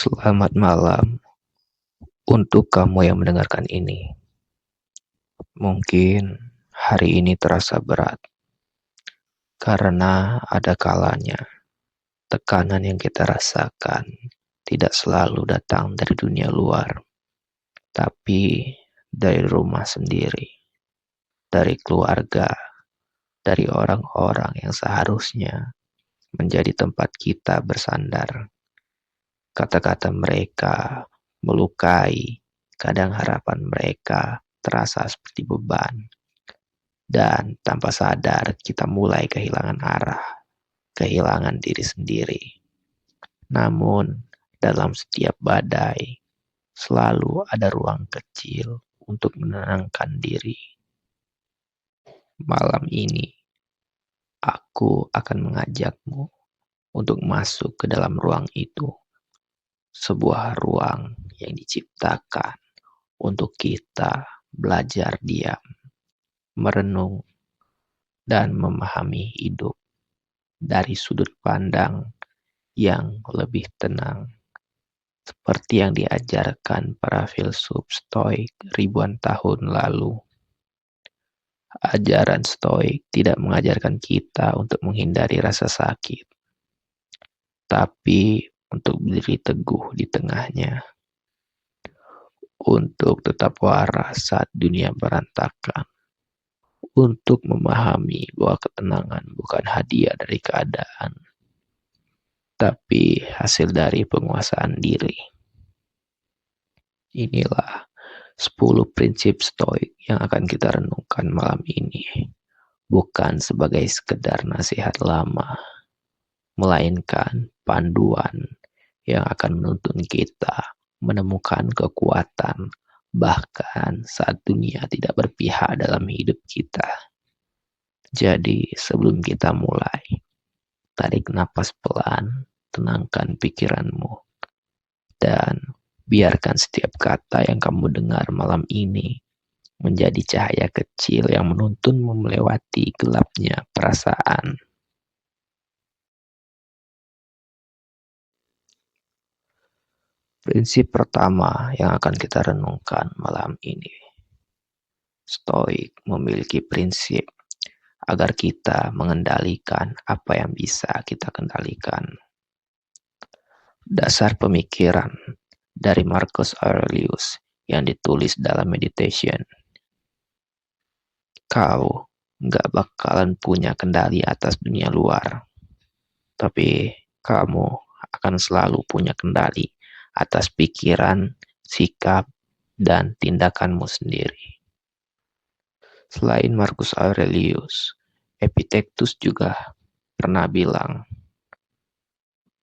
Selamat malam untuk kamu yang mendengarkan ini. Mungkin hari ini terasa berat karena ada kalanya tekanan yang kita rasakan tidak selalu datang dari dunia luar, tapi dari rumah sendiri, dari keluarga, dari orang-orang yang seharusnya menjadi tempat kita bersandar. Kata-kata mereka melukai, kadang harapan mereka terasa seperti beban. Dan tanpa sadar kita mulai kehilangan arah, kehilangan diri sendiri. Namun dalam setiap badai selalu ada ruang kecil untuk menenangkan diri. Malam ini aku akan mengajakmu untuk masuk ke dalam ruang itu. Sebuah ruang yang diciptakan untuk kita belajar diam, merenung, dan memahami hidup dari sudut pandang yang lebih tenang, seperti yang diajarkan para filsuf Stoik ribuan tahun lalu. Ajaran Stoik tidak mengajarkan kita untuk menghindari rasa sakit, tapi untuk berdiri teguh di tengahnya, untuk tetap waras saat dunia berantakan, untuk memahami bahwa ketenangan bukan hadiah dari keadaan, tapi hasil dari penguasaan diri. Inilah 10 prinsip Stoik yang akan kita renungkan malam ini. Bukan sebagai sekedar nasihat lama, melainkan panduan yang akan menuntun kita menemukan kekuatan bahkan saat dunia tidak berpihak dalam hidup kita. Jadi sebelum kita mulai, tarik napas pelan, tenangkan pikiranmu, dan biarkan setiap kata yang kamu dengar malam ini menjadi cahaya kecil yang menuntunmu melewati gelapnya perasaan. Prinsip pertama yang akan kita renungkan malam ini. Stoik memiliki prinsip agar kita mengendalikan apa yang bisa kita kendalikan. Dasar pemikiran dari Marcus Aurelius yang ditulis dalam Meditation. Kau nggak bakalan punya kendali atas dunia luar, tapi kamu akan selalu punya kendali atas pikiran, sikap, dan tindakanmu sendiri. Selain Marcus Aurelius, Epictetus juga pernah bilang,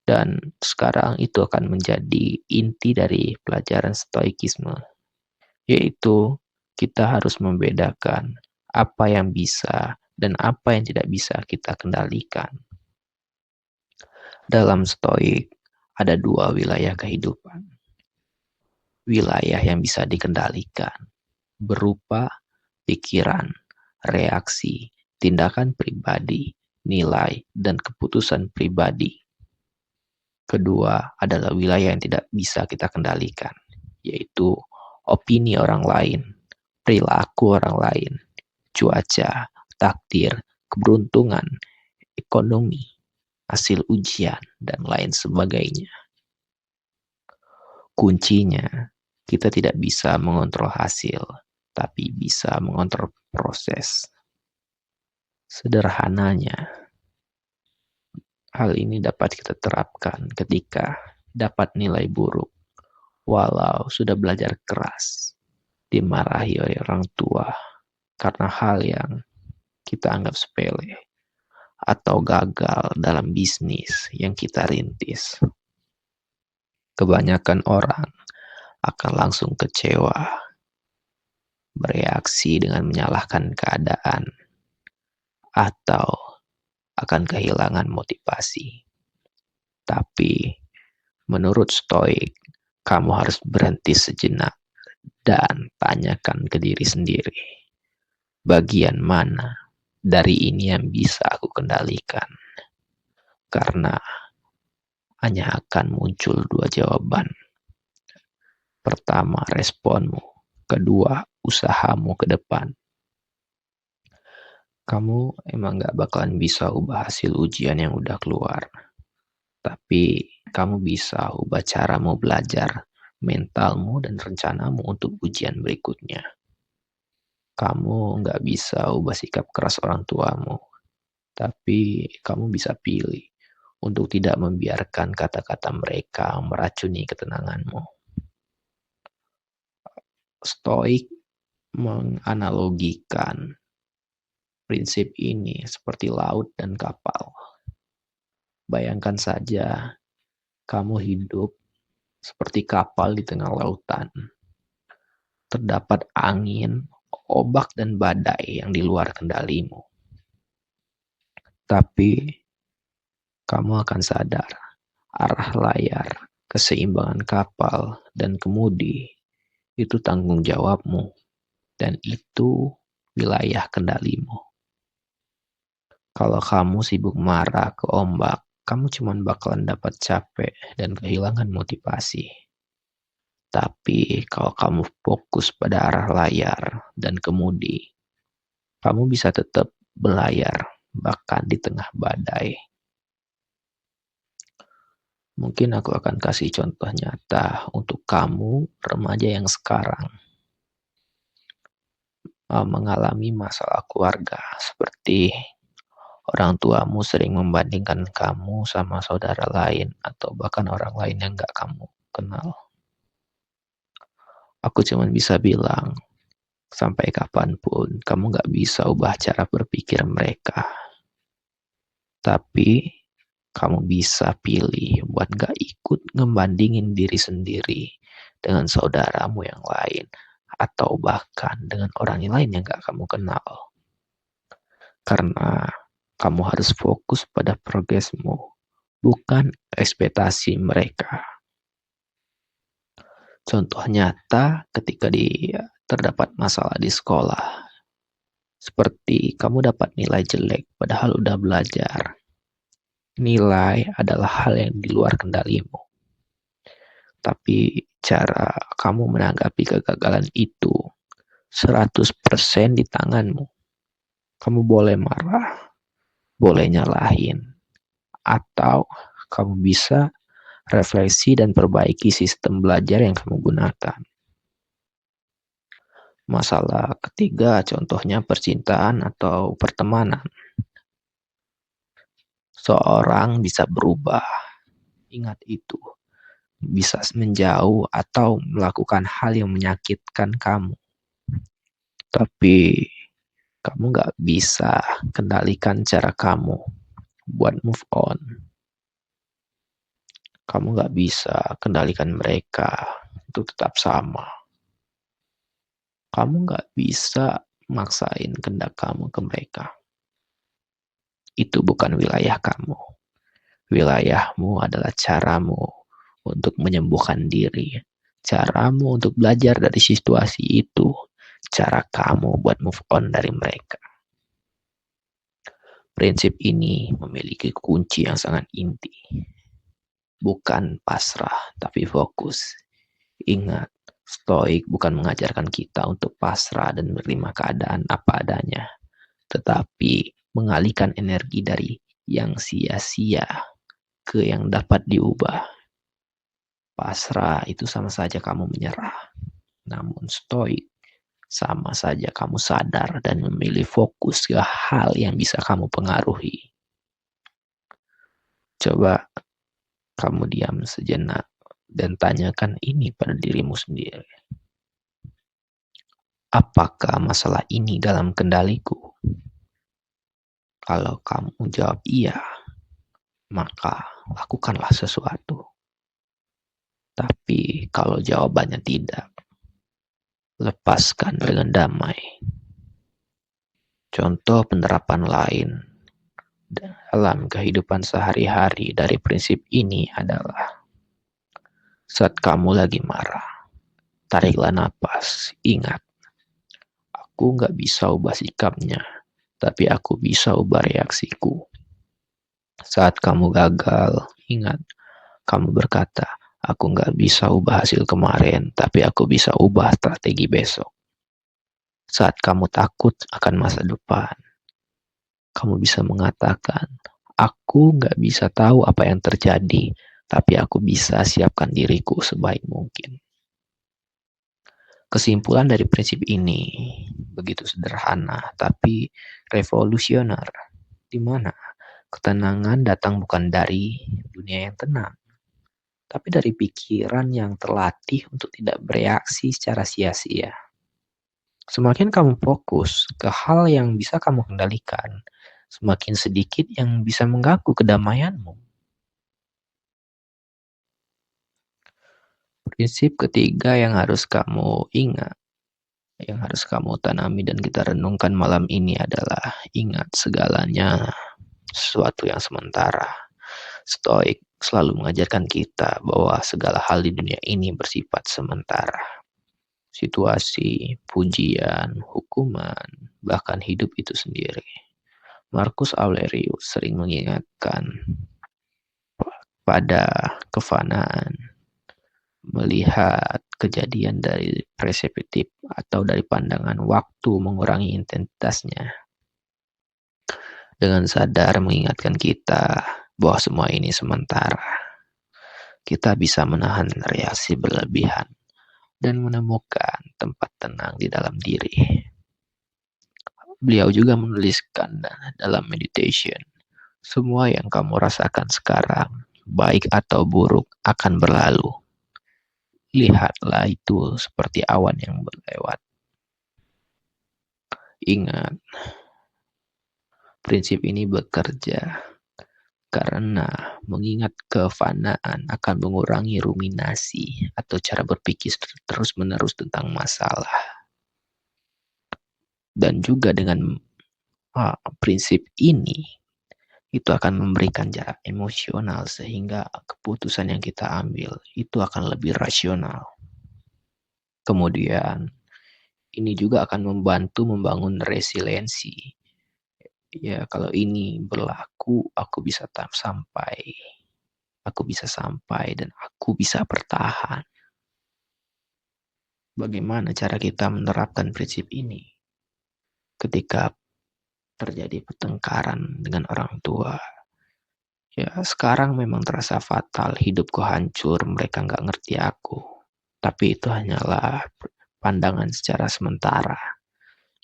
dan sekarang itu akan menjadi inti dari pelajaran Stoikisme, yaitu kita harus membedakan apa yang bisa dan apa yang tidak bisa kita kendalikan. Dalam Stoik, ada 2 wilayah kehidupan. Wilayah yang bisa dikendalikan, berupa pikiran, reaksi, tindakan pribadi, nilai, dan keputusan pribadi. Kedua adalah wilayah yang tidak bisa kita kendalikan, yaitu opini orang lain, perilaku orang lain, cuaca, takdir, keberuntungan, ekonomi, hasil ujian, dan lain sebagainya. Kuncinya, kita tidak bisa mengontrol hasil, tapi bisa mengontrol proses. Sederhananya, hal ini dapat kita terapkan ketika dapat nilai buruk, walau sudah belajar keras, dimarahi oleh orang tua karena hal yang kita anggap sepele, atau gagal dalam bisnis yang kita rintis. Kebanyakan orang akan langsung kecewa, bereaksi dengan menyalahkan keadaan, atau akan kehilangan motivasi. Tapi menurut Stoik, kamu harus berhenti sejenak dan tanyakan ke diri sendiri, bagian mana dari ini yang bisa aku kendalikan? Karena hanya akan muncul dua jawaban. Pertama, responmu. Kedua, usahamu ke depan. Kamu emang gak bakalan bisa ubah hasil ujian yang udah keluar. Tapi kamu bisa ubah caramu belajar, mentalmu, dan rencanamu untuk ujian berikutnya. Kamu gak bisa ubah sikap keras orang tuamu. Tapi kamu bisa pilih untuk tidak membiarkan kata-kata mereka meracuni ketenanganmu. Stoik menganalogikan prinsip ini seperti laut dan kapal. Bayangkan saja kamu hidup seperti kapal di tengah lautan. Terdapat angin, ombak, dan badai yang di luar kendalimu. Tapi kamu akan sadar arah layar, keseimbangan kapal, dan kemudi itu tanggung jawabmu, dan itu wilayah kendalimu. Kalau kamu sibuk marah ke ombak, kamu cuma bakalan dapat capek dan kehilangan motivasi. Tapi kalau kamu fokus pada arah layar dan kemudi, kamu bisa tetap berlayar bahkan di tengah badai. Mungkin aku akan kasih contoh nyata untuk kamu remaja yang sekarang mengalami masalah keluarga, seperti orang tuamu sering membandingkan kamu sama saudara lain atau bahkan orang lain yang gak kamu kenal. Aku cuma bisa bilang, sampai kapanpun kamu gak bisa ubah cara berpikir mereka. Tapi kamu bisa pilih buat gak ikut ngebandingin diri sendiri dengan saudaramu yang lain, atau bahkan dengan orang lain yang gak kamu kenal. Karena kamu harus fokus pada progresmu, bukan ekspektasi mereka. Contoh nyata ketika terdapat masalah di sekolah. Seperti kamu dapat nilai jelek padahal udah belajar. Nilai adalah hal yang di luar kendalimu. Tapi cara kamu menanggapi kegagalan itu 100% di tanganmu. Kamu boleh marah, boleh nyalahin, atau kamu bisa refleksi dan perbaiki sistem belajar yang kamu gunakan. Masalah ketiga contohnya percintaan atau pertemanan. Seorang bisa berubah, ingat itu. Bisa menjauh atau melakukan hal yang menyakitkan kamu. Tapi kamu gak bisa kendalikan cara kamu buat move on. Kamu gak bisa kendalikan mereka untuk tetap sama. Kamu gak bisa maksain kehendak kamu ke mereka. Itu bukan wilayah kamu. Wilayahmu adalah caramu untuk menyembuhkan diri. Caramu untuk belajar dari situasi itu. Cara kamu buat move on dari mereka. Prinsip ini memiliki kunci yang sangat inti. Bukan pasrah, tapi fokus. Ingat, Stoik bukan mengajarkan kita untuk pasrah dan menerima keadaan apa adanya, tetapi mengalihkan energi dari yang sia-sia ke yang dapat diubah. Pasrah itu sama saja kamu menyerah. Namun Stoik sama saja kamu sadar dan memilih fokus ke hal yang bisa kamu pengaruhi. Coba kamu diam sejenak dan tanyakan ini pada dirimu sendiri. Apakah masalah ini dalam kendaliku? Kalau kamu jawab iya, maka lakukanlah sesuatu. Tapi kalau jawabannya tidak, lepaskan dengan damai. Contoh penerapan lain dalam kehidupan sehari-hari dari prinsip ini adalah saat kamu lagi marah, tariklah napas. Ingat, aku gak bisa ubah sikapnya, tapi aku bisa ubah reaksiku. Saat kamu gagal, ingat, Kamu berkata, aku nggak bisa ubah hasil kemarin, tapi aku bisa ubah strategi besok. Saat kamu takut akan masa depan, kamu bisa mengatakan, aku nggak bisa tahu apa yang terjadi, tapi aku bisa siapkan diriku sebaik mungkin. Kesimpulan dari prinsip ini begitu sederhana, tapi revolusioner, di mana ketenangan datang bukan dari dunia yang tenang, tapi dari pikiran yang terlatih untuk tidak bereaksi secara sia-sia. Semakin kamu fokus ke hal yang bisa kamu kendalikan, semakin sedikit yang bisa mengganggu kedamaianmu. Prinsip ketiga yang harus kamu ingat, yang harus kamu tanami dan kita renungkan malam ini adalah ingat segalanya sesuatu yang sementara. Stoik selalu mengajarkan kita bahwa segala hal di dunia ini bersifat sementara. Situasi, pujian, hukuman, bahkan hidup itu sendiri. Marcus Aurelius sering mengingatkan pada kefanaan, melihat kejadian dari perspektif atau dari pandangan waktu mengurangi intensitasnya. Dengan sadar mengingatkan kita bahwa semua ini sementara, kita bisa menahan reaksi berlebihan dan menemukan tempat tenang di dalam diri. Beliau juga menuliskan dalam meditation, semua yang kamu rasakan sekarang, baik atau buruk, akan berlalu. Lihatlah itu seperti awan yang berlewat. Ingat, prinsip ini bekerja karena mengingat kefanaan akan mengurangi ruminasi atau cara berpikir terus-menerus tentang masalah. Dan juga dengan prinsip ini, itu akan memberikan jarak emosional sehingga keputusan yang kita ambil itu akan lebih rasional. Kemudian, ini juga akan membantu membangun resiliensi. Ya, kalau ini berlaku, aku bisa sampai dan aku bisa bertahan. Bagaimana cara kita menerapkan prinsip ini ketika terjadi pertengkaran dengan orang tua? Ya, sekarang memang terasa fatal, hidupku hancur, mereka nggak ngerti aku. Tapi itu hanyalah pandangan secara sementara.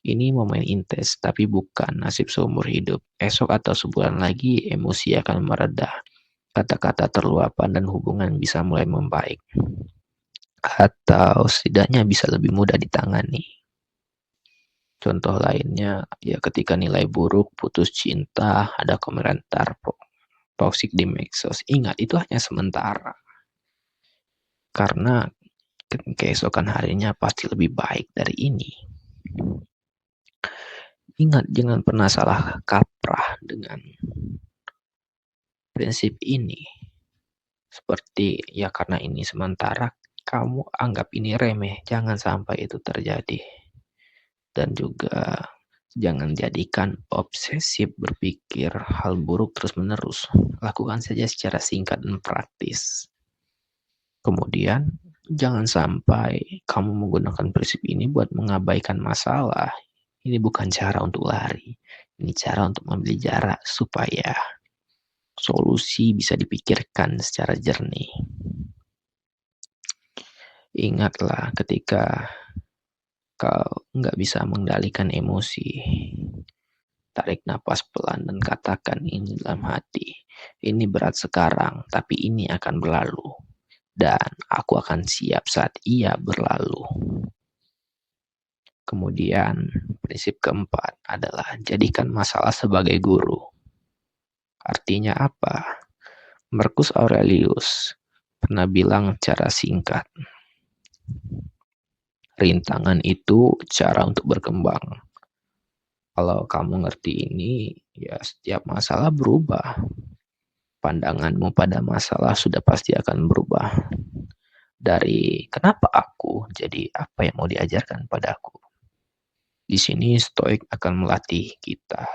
Ini momen intens, tapi bukan nasib seumur hidup. Esok atau sebulan lagi, emosi akan mereda. Kata-kata terluapkan dan hubungan bisa mulai membaik. Atau setidaknya bisa lebih mudah ditangani. Contoh lainnya, ya ketika nilai buruk, putus cinta, ada komentar toxic di medsos. Ingat, itu hanya sementara. Karena keesokan harinya pasti lebih baik dari ini. Ingat, jangan pernah salah kaprah dengan prinsip ini. Seperti, ya karena ini sementara, kamu anggap ini remeh. Jangan sampai itu terjadi. Dan juga jangan jadikan obsesif berpikir hal buruk terus-menerus. Lakukan saja secara singkat dan praktis. Kemudian, jangan sampai kamu menggunakan prinsip ini buat mengabaikan masalah. Ini bukan cara untuk lari. Ini cara untuk mengambil jarak supaya solusi bisa dipikirkan secara jernih. Ingatlah ketika kau nggak bisa mengendalikan emosi. Tarik napas pelan dan katakan ini dalam hati. Ini berat sekarang, tapi ini akan berlalu. Dan aku akan siap saat ia berlalu. Kemudian, prinsip keempat adalah jadikan masalah sebagai guru. Artinya apa? Marcus Aurelius pernah bilang cara singkat, rintangan itu cara untuk berkembang. Kalau kamu ngerti ini, ya setiap masalah berubah. Pandanganmu pada masalah sudah pasti akan berubah. Dari kenapa aku, jadi apa yang mau diajarkan padaku. Di sini Stoik akan melatih kita.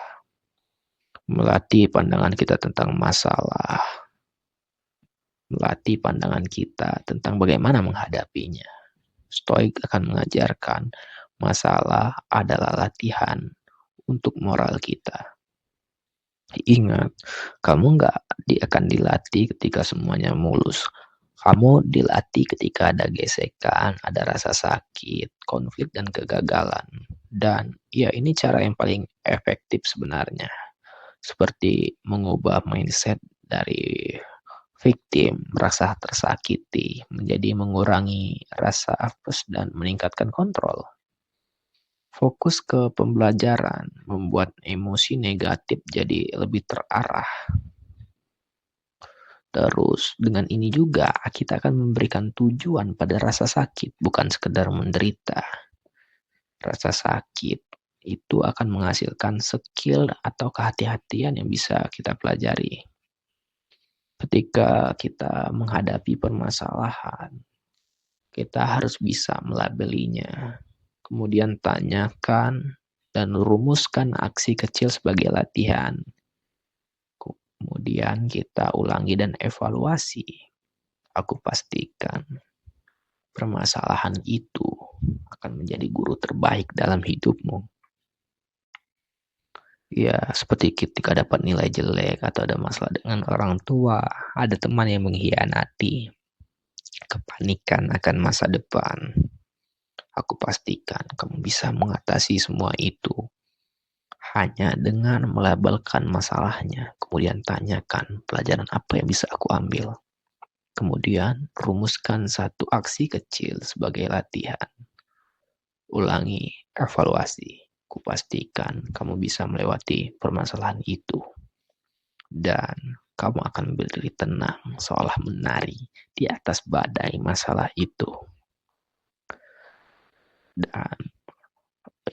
Melatih pandangan kita tentang masalah. melatih pandangan kita tentang bagaimana menghadapinya. Stoik akan mengajarkan masalah adalah latihan untuk moral kita. Ingat, kamu nggak akan dilatih ketika semuanya mulus. Kamu dilatih ketika ada gesekan, ada rasa sakit, konflik, dan kegagalan. Dan ya ini cara yang paling efektif sebenarnya. Seperti mengubah mindset dari victim, merasa tersakiti, menjadi mengurangi rasa apes dan meningkatkan kontrol. Fokus ke pembelajaran, membuat emosi negatif jadi lebih terarah. Terus dengan ini juga kita akan memberikan tujuan pada rasa sakit, bukan sekedar menderita. Rasa sakit itu akan menghasilkan skill atau kehati-hatian yang bisa kita pelajari. Ketika kita menghadapi permasalahan, kita harus bisa melabelinya. Kemudian tanyakan dan rumuskan aksi kecil sebagai latihan. Kemudian kita ulangi dan evaluasi. Aku pastikan permasalahan itu akan menjadi guru terbaik dalam hidupmu. Ya, seperti ketika dapat nilai jelek atau ada masalah dengan orang tua, ada teman yang mengkhianati, kepanikan akan masa depan. Aku pastikan kamu bisa mengatasi semua itu hanya dengan melabelkan masalahnya, kemudian tanyakan pelajaran apa yang bisa aku ambil. Kemudian rumuskan satu aksi kecil sebagai latihan. Ulangi, evaluasi. Kupastikan kamu bisa melewati permasalahan itu. Dan kamu akan berdiri tenang seolah menari di atas badai masalah itu. Dan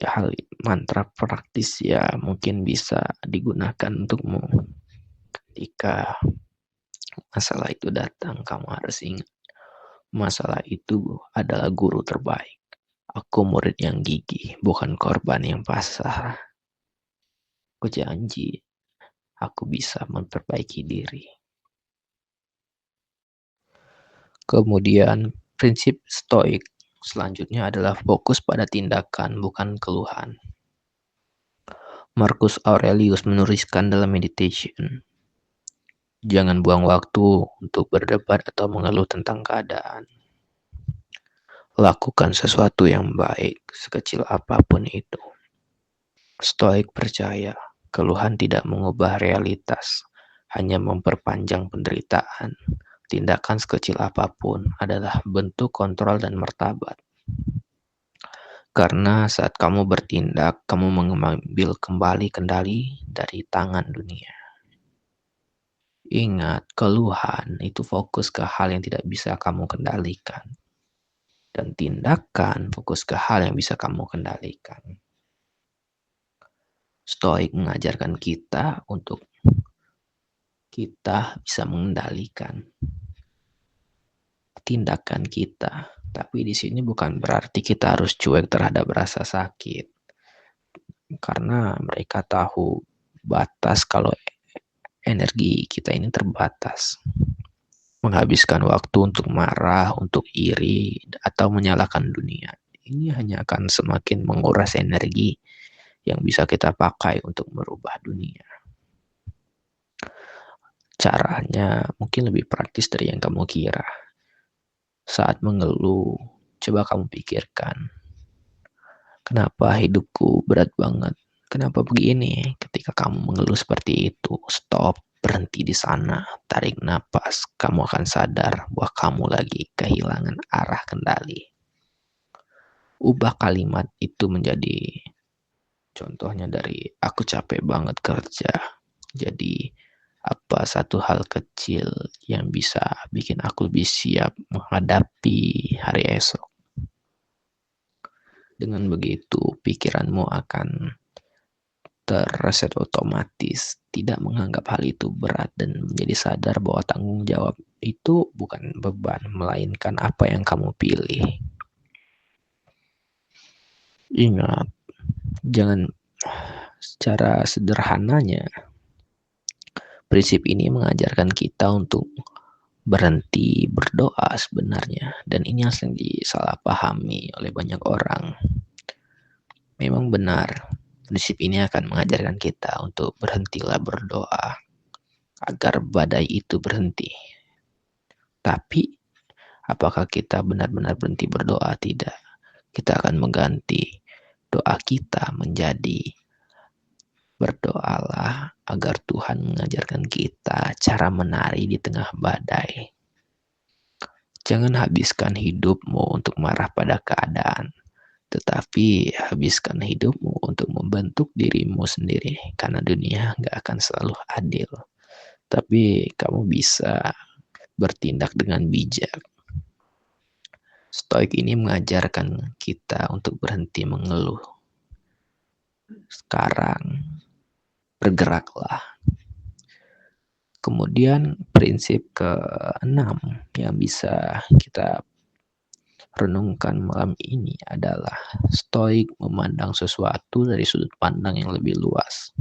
hal mantra praktis ya mungkin bisa digunakan untukmu. Ketika masalah itu datang, kamu harus ingat masalah itu adalah guru terbaik. Aku murid yang gigih, bukan korban yang pasrah. Aku janji, aku bisa memperbaiki diri. Kemudian, prinsip stoik selanjutnya adalah fokus pada tindakan, bukan keluhan. Marcus Aurelius menuliskan dalam Meditation, jangan buang waktu untuk berdebat atau mengeluh tentang keadaan. Lakukan sesuatu yang baik, sekecil apapun itu. Stoik percaya, keluhan tidak mengubah realitas, hanya memperpanjang penderitaan. Tindakan sekecil apapun adalah bentuk kontrol dan martabat. Karena saat kamu bertindak, kamu mengambil kembali kendali dari tangan dunia. Ingat, keluhan itu fokus ke hal yang tidak bisa kamu kendalikan. Dan tindakan fokus ke hal yang bisa kamu kendalikan. Stoik mengajarkan kita untuk kita bisa mengendalikan tindakan kita. Tapi di sini bukan berarti kita harus cuek terhadap rasa sakit. Karena mereka tahu batas kalau energi kita ini terbatas. Menghabiskan waktu untuk marah, untuk iri, atau menyalahkan dunia. Ini hanya akan semakin menguras energi yang bisa kita pakai untuk merubah dunia. Caranya mungkin lebih praktis dari yang kamu kira. Saat mengeluh, coba kamu pikirkan, kenapa hidupku berat banget? Kenapa begini? Ketika kamu mengeluh seperti itu, stop, berhenti di sana, tarik napas. Kamu akan sadar bahwa kamu lagi kehilangan arah kendali. Ubah kalimat itu menjadi, contohnya dari aku capek banget kerja. Jadi apa satu hal kecil yang bisa bikin aku lebih siap menghadapi hari esok. Dengan begitu, pikiranmu akan terreset otomatis, tidak menganggap hal itu berat dan menjadi sadar bahwa tanggung jawab itu bukan beban, melainkan apa yang kamu pilih. Ingat, jangan secara sederhananya, prinsip ini mengajarkan kita untuk berhenti berdoa sebenarnya, dan ini yang sering disalahpahami oleh banyak orang. Memang benar, prinsip ini akan mengajarkan kita untuk berhentilah berdoa agar badai itu berhenti. Tapi apakah kita benar-benar berhenti berdoa? Tidak. Kita akan mengganti doa kita menjadi berdoalah agar Tuhan mengajarkan kita cara menari di tengah badai. Jangan habiskan hidupmu untuk marah pada keadaan, tetapi habiskan hidupmu untuk membentuk dirimu sendiri, karena dunia nggak akan selalu adil. Tapi kamu bisa bertindak dengan bijak. Stoik ini mengajarkan kita untuk berhenti mengeluh. Sekarang, bergeraklah. Kemudian prinsip ke-6 yang bisa kita renungkan malam ini adalah Stoik memandang sesuatu dari sudut pandang yang lebih luas.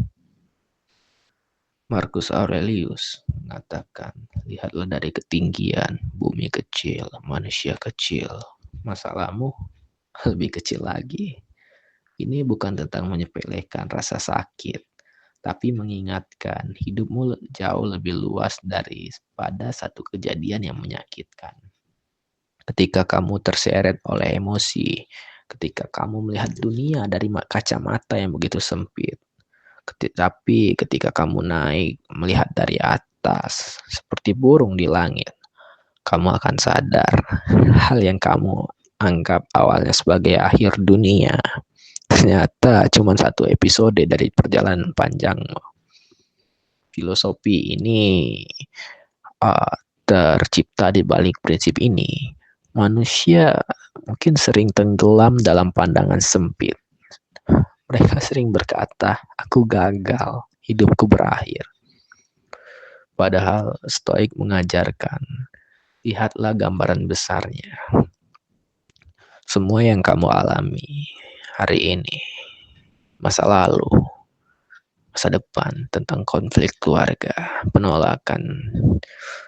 Marcus Aurelius mengatakan, lihatlah dari ketinggian, bumi kecil, manusia kecil, masalahmu lebih kecil lagi. Ini bukan tentang menyepelekan rasa sakit, tapi mengingatkan hidupmu jauh lebih luas daripada satu kejadian yang menyakitkan. Ketika kamu terseret oleh emosi, ketika kamu melihat dunia dari kacamata yang begitu sempit, tapi ketika kamu naik melihat dari atas seperti burung di langit, kamu akan sadar hal yang kamu anggap awalnya sebagai akhir dunia ternyata cuma satu episode dari perjalanan panjang. Filosofi ini tercipta di balik prinsip ini. Manusia mungkin sering tenggelam dalam pandangan sempit. Mereka sering berkata, aku gagal, hidupku berakhir. Padahal Stoik mengajarkan, lihatlah gambaran besarnya. Semua yang kamu alami hari ini, masa lalu, masa depan, tentang konflik keluarga, penolakan,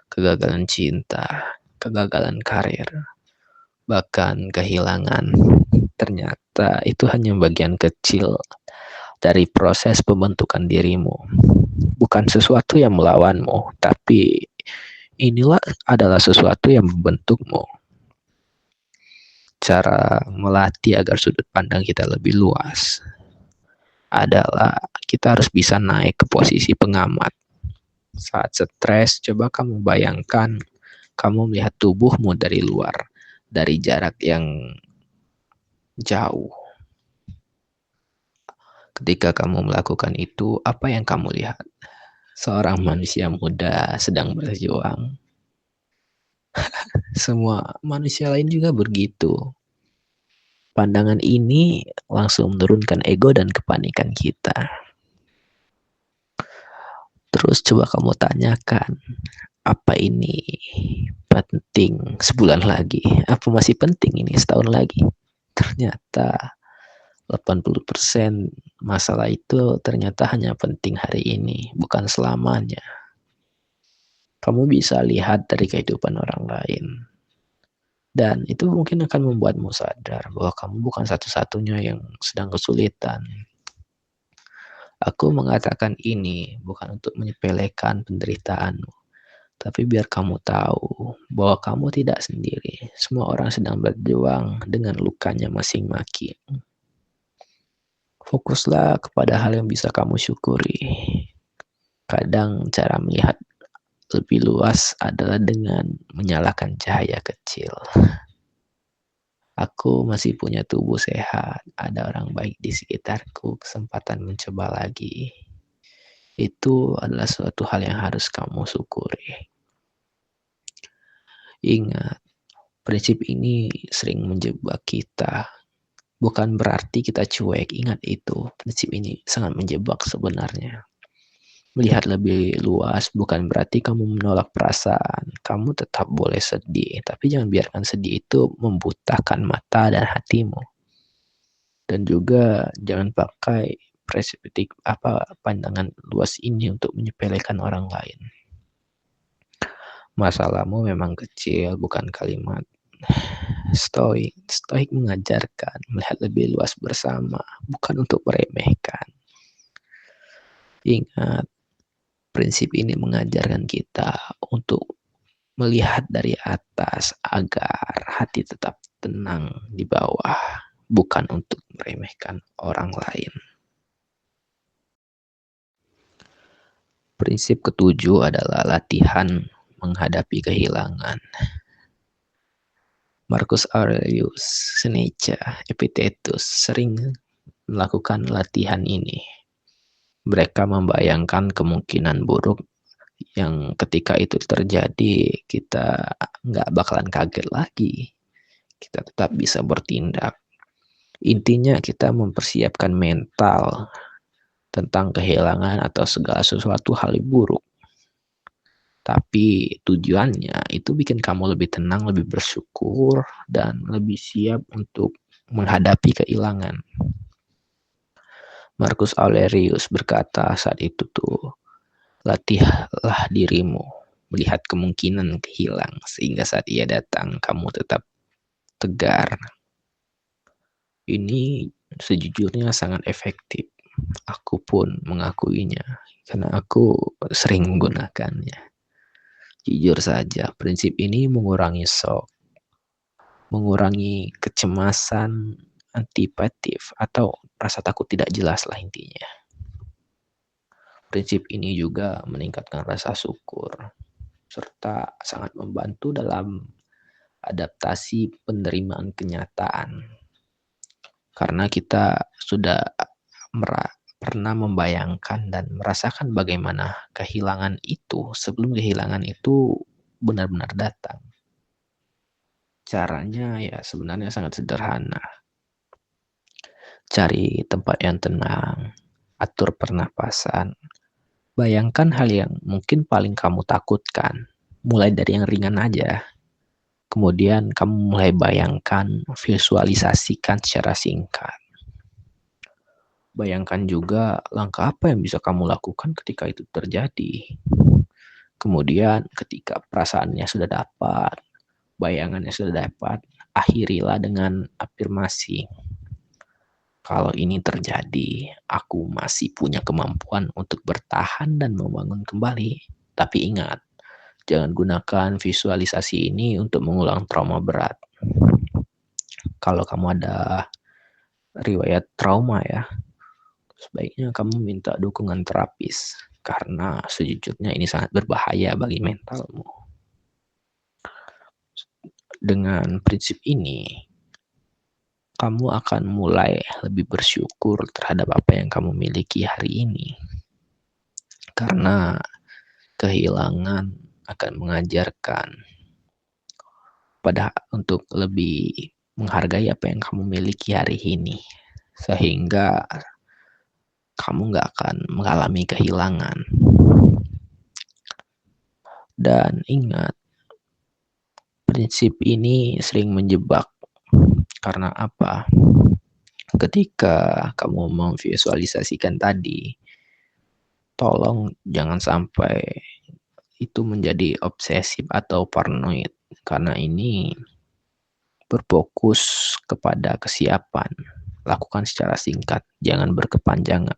kegagalan cinta, kegagalan karir, bahkan kehilangan, ternyata itu hanya bagian kecil dari proses pembentukan dirimu. Bukan sesuatu yang melawanmu, tapi inilah adalah sesuatu yang membentukmu. Cara melatih agar sudut pandang kita lebih luas adalah kita harus bisa naik ke posisi pengamat. Saat stres, coba kamu bayangkan kamu melihat tubuhmu dari luar, dari jarak yang jauh. Ketika kamu melakukan itu, apa yang kamu lihat? Seorang manusia muda sedang berjuang. Semua manusia lain juga begitu. Pandangan ini langsung menurunkan ego dan kepanikan kita. Terus coba kamu tanyakan, apa ini penting sebulan lagi? Apa masih penting ini setahun lagi? Ternyata 80% masalah itu ternyata hanya penting hari ini, bukan selamanya. Kamu bisa lihat dari kehidupan orang lain. Dan itu mungkin akan membuatmu sadar bahwa kamu bukan satu-satunya yang sedang kesulitan. Aku mengatakan ini bukan untuk menyepelekan penderitaanmu, tapi biar kamu tahu bahwa kamu tidak sendiri. Semua orang sedang berjuang dengan lukanya masing-masing. Fokuslah kepada hal yang bisa kamu syukuri. Kadang cara melihat lebih luas adalah dengan menyalakan cahaya kecil. Aku masih punya tubuh sehat, ada orang baik di sekitarku, kesempatan mencoba lagi. Itu adalah suatu hal yang harus kamu syukuri. Ingat, prinsip ini sering menjebak kita. Bukan berarti kita cuek, ingat itu. Prinsip ini sangat menjebak sebenarnya. Melihat lebih luas bukan berarti kamu menolak perasaan. Kamu tetap boleh sedih, tapi jangan biarkan sedih itu membutakan mata dan hatimu. Dan juga jangan pakai perspektif pandangan luas ini untuk menyepelekan orang lain. Masalahmu memang kecil, bukan kalimat. Stoik. Stoik mengajarkan melihat lebih luas bersama, bukan untuk meremehkan. Ingat, prinsip ini mengajarkan kita untuk melihat dari atas agar hati tetap tenang di bawah, bukan untuk meremehkan orang lain. Prinsip ketujuh adalah latihan menghadapi kehilangan. Marcus Aurelius Seneca Epictetus sering melakukan latihan ini. Mereka membayangkan kemungkinan buruk yang ketika itu terjadi kita nggak bakalan kaget lagi. Kita tetap bisa bertindak. Intinya kita mempersiapkan mental tentang kehilangan atau segala sesuatu hal buruk. Tapi tujuannya itu bikin kamu lebih tenang, lebih bersyukur, dan lebih siap untuk menghadapi kehilangan. Marcus Aurelius berkata saat itu tuh, latihlah dirimu melihat kemungkinan hilang sehingga saat ia datang kamu tetap tegar. Ini sejujurnya sangat efektif. Aku pun mengakuinya karena aku sering menggunakannya. Jujur saja, prinsip ini mengurangi shock, mengurangi kecemasan, antipatif, atau rasa takut tidak jelas lah intinya. Prinsip ini juga meningkatkan rasa syukur, serta sangat membantu dalam adaptasi penerimaan kenyataan. Karena kita sudah pernah membayangkan dan merasakan bagaimana kehilangan itu sebelum kehilangan itu benar-benar datang. Caranya ya sebenarnya sangat sederhana. Cari tempat yang tenang, atur pernapasan, bayangkan hal yang mungkin paling kamu takutkan, mulai dari yang ringan aja. Kemudian kamu mulai bayangkan, visualisasikan secara singkat. Bayangkan juga langkah apa yang bisa kamu lakukan ketika itu terjadi. Kemudian ketika perasaannya sudah dapat, bayangannya sudah dapat, akhirilah dengan afirmasi. Kalau ini terjadi, aku masih punya kemampuan untuk bertahan dan membangun kembali. Tapi ingat, jangan gunakan visualisasi ini untuk mengulang trauma berat. Kalau kamu ada riwayat trauma ya, sebaiknya kamu minta dukungan terapis karena sejujurnya ini sangat berbahaya bagi mentalmu. Dengan prinsip ini, kamu akan mulai lebih bersyukur terhadap apa yang kamu miliki hari ini. Karena kehilangan akan mengajarkan untuk lebih menghargai apa yang kamu miliki hari ini. Sehingga kamu nggak akan mengalami kehilangan. Dan ingat, prinsip ini sering menjebak. Karena apa? Ketika kamu memvisualisasikan tadi, tolong jangan sampai itu menjadi obsesif atau paranoid. Karena ini berfokus kepada kesiapan. Lakukan secara singkat, jangan berkepanjangan.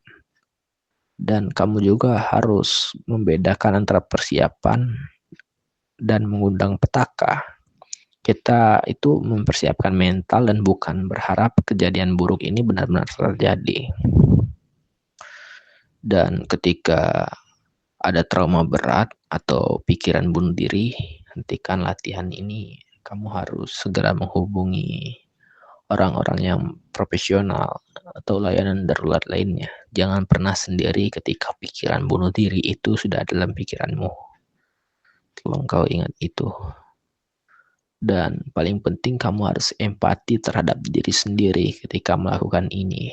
Dan kamu juga harus membedakan antara persiapan dan mengundang petaka. Kita itu mempersiapkan mental dan bukan berharap kejadian buruk ini benar-benar terjadi. Dan ketika ada trauma berat atau pikiran bunuh diri, hentikan latihan ini. Kamu harus segera menghubungi orang-orang yang profesional atau layanan darurat lainnya. Jangan pernah sendiri ketika pikiran bunuh diri itu sudah dalam pikiranmu. Tolong kau ingat itu. Dan paling penting kamu harus empati terhadap diri sendiri ketika melakukan ini.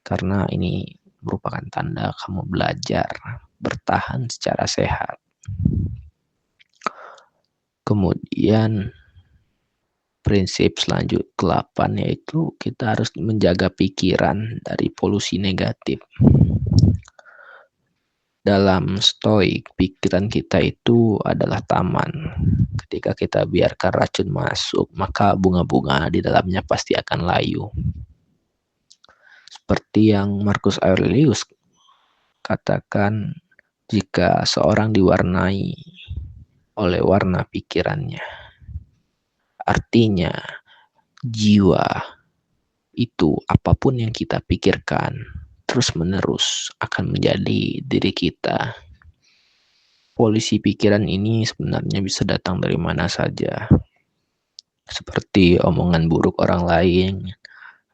Karena ini merupakan tanda kamu belajar bertahan secara sehat. Kemudian prinsip selanjutnya ke-8 yaitu kita harus menjaga pikiran dari polusi negatif. Dalam stoik, pikiran kita itu adalah taman. Ketika kita biarkan racun masuk, maka bunga-bunga di dalamnya pasti akan layu. Seperti yang Marcus Aurelius katakan, jika seorang diwarnai oleh warna pikirannya, artinya jiwa itu apapun yang kita pikirkan terus-menerus akan menjadi diri kita. Polusi pikiran ini sebenarnya bisa datang dari mana saja, seperti omongan buruk orang lain,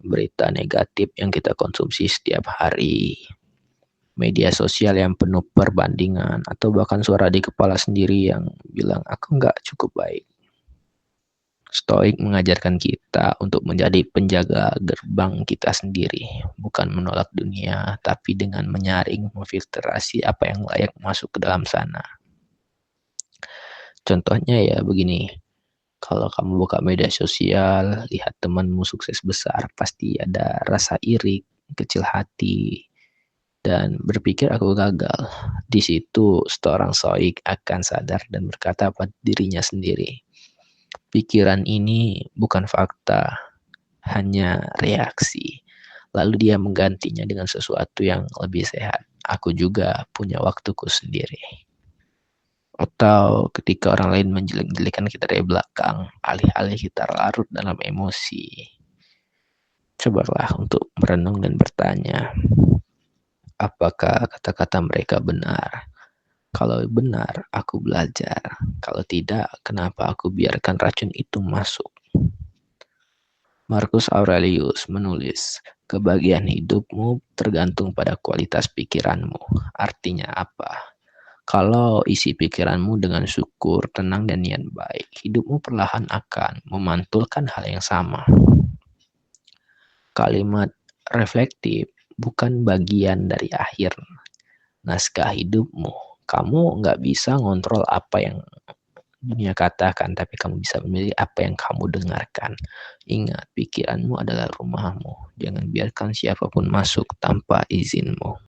berita negatif yang kita konsumsi setiap hari, media sosial yang penuh perbandingan, atau bahkan suara di kepala sendiri yang bilang aku nggak cukup baik. Stoik mengajarkan kita untuk menjadi penjaga gerbang kita sendiri, bukan menolak dunia, tapi dengan menyaring, memfiltrasi apa yang layak masuk ke dalam sana. Contohnya ya begini, kalau kamu buka media sosial, lihat temanmu sukses besar, pasti ada rasa iri, kecil hati, dan berpikir aku gagal. Di situ seorang stoik akan sadar dan berkata pada dirinya sendiri, pikiran ini bukan fakta, hanya reaksi. Lalu dia menggantinya dengan sesuatu yang lebih sehat. Aku juga punya waktuku sendiri. Atau ketika orang lain menjelek-jelekan kita dari belakang, alih-alih kita larut dalam emosi, cobalah untuk merenung dan bertanya, apakah kata-kata mereka benar? Kalau benar, aku belajar. Kalau tidak, kenapa aku biarkan racun itu masuk? Marcus Aurelius menulis, kebahagiaan hidupmu tergantung pada kualitas pikiranmu. Artinya apa? Kalau isi pikiranmu dengan syukur, tenang, dan niat baik, hidupmu perlahan akan memantulkan hal yang sama. Kalimat reflektif bukan bagian dari akhir naskah hidupmu. Kamu nggak bisa ngontrol apa yang dunia katakan, tapi kamu bisa memilih apa yang kamu dengarkan. Ingat, pikiranmu adalah rumahmu. Jangan biarkan siapapun masuk tanpa izinmu.